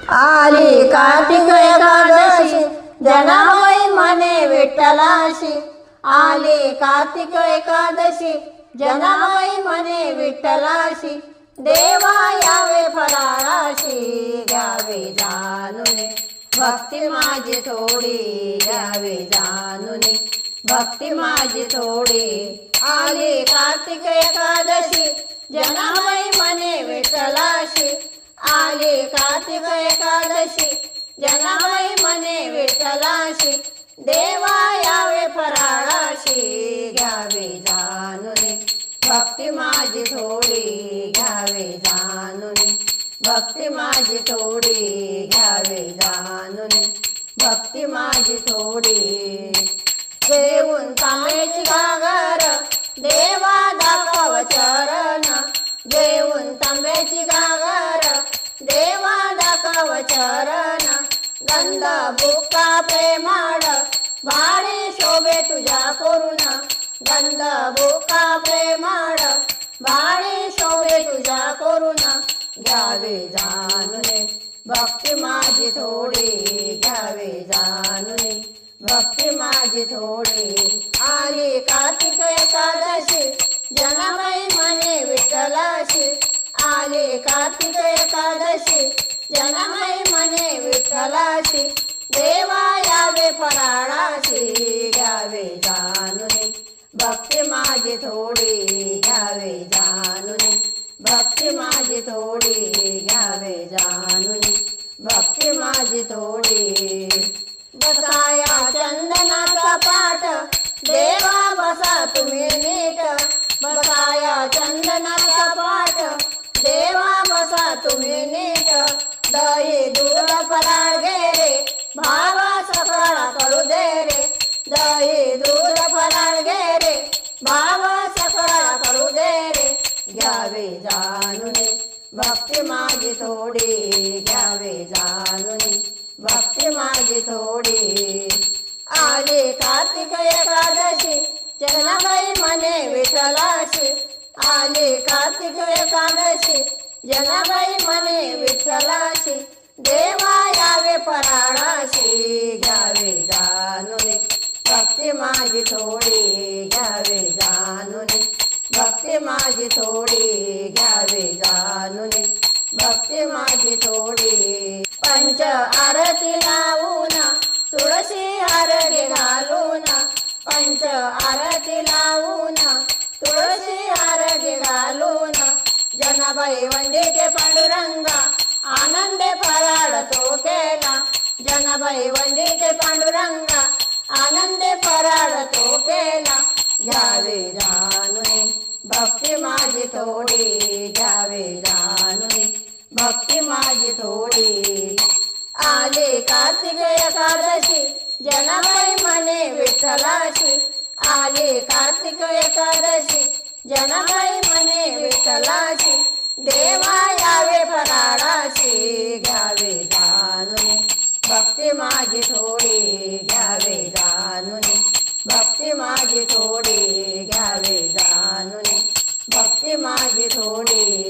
आली कार्तिक एकादशी जनाबाई म्हणे विठ्ठलाशी। आली कार्तिक एकादशी जनाबाई म्हणे विठ्ठलाशी। देवा यावे फराळाशी घ्यावे जाणून भक्ती माझी थोडी घ्यावे जाणून भक्ती माझी थोडी। आली कार्तिक एकादशी जनाबाई म्हणे विठ्ठलाशी। आली कार्तिक एकादशी जनाबाई म्हणे विठ्ठलाशी। देवा यावे फराळाशी घ्यावे जाणून भक्ती माझी थोडी घ्यावे जाणून भक्ती माझी थोडी घ्यावे जाणून भक्ती माझी थोडी। घेऊन तांब्याची घागर देवा दाखव चरण। घेऊन तांब्याची घागर देवा दाखव चरण। गंध बुका प्रेमाळ भाडी शोभे तुझ्या करून। गंध बुका प्रेमाळ भाडी शोभे तुझ्या करून। घ्यावे जाणून भक्ती माझी थोडी घ्यावे जाणून भक्ती माझी थोडी। आली कार्तिक एकादशी जनाबाई म्हणे विठ्ठलाशी। आली कार्तिक एकादशी जनाबाई म्हणे विठ्ठलाशी। देवा यावे फराळाशी घ्यावे जाणून भक्ती माझी थोडी घ्यावे जाणून भक्ती माझी थोडी घ्यावे जाणून भक्ती माझी थोडी। बसाया चंदनाचा पाठ देवा बसा तुम्ही नीट। बसाया चंदनाचा पाठ देवा बसा तुम्ही नीट। दही दूध फराळ घे रे भावा सकाळ करू दे रे। दही दूध फराळ घे रे भावा सकाळ करू दे रे। घ्यावे जाणून भक्ती माझी थोडी घ्यावे जाणून भक्ती माझी थोडी। आली कार्तिक एकादशी जनाबाई म्हणे विठ्ठलाशी। आली कार्तिक एकादशी जनाबाई म्हणे विठ्ठलाशी। देवा यावे फराळाशी घ्यावे जाणून भक्ती माझी थोडी घ्यावे जाणून भक्ती माझी थोडी घ्यावे जाणून भक्ती माझी थोडी। पंच आरती लावून तुळशी हारगे घालून। पंच आरती लावून तुळशी हारगे घालून। जनाबाई वंदीचे पांडुरंगा आनंदे फराळ तो केला। जनाबाई वंदीचे पांडुरंगा आनंदे फराळ तो केला। घ्यावे जाणून भक्ती माझी थोडी घ्यावे जाणून भक्ती माझी थोडी। आली कार्तिक एकादशी जनाबाई म्हणे विठ्ठलाशी। आली कार्तिक एकादशी जनाबाई म्हणे विठ्ठलाशी। देवा यावे फराळाशी घ्यावे जाणून भक्ती माझी थोडी घ्यावे जाणून भक्ती माझी थोडी घ्यावे जाणून भक्ती माझी थोडी।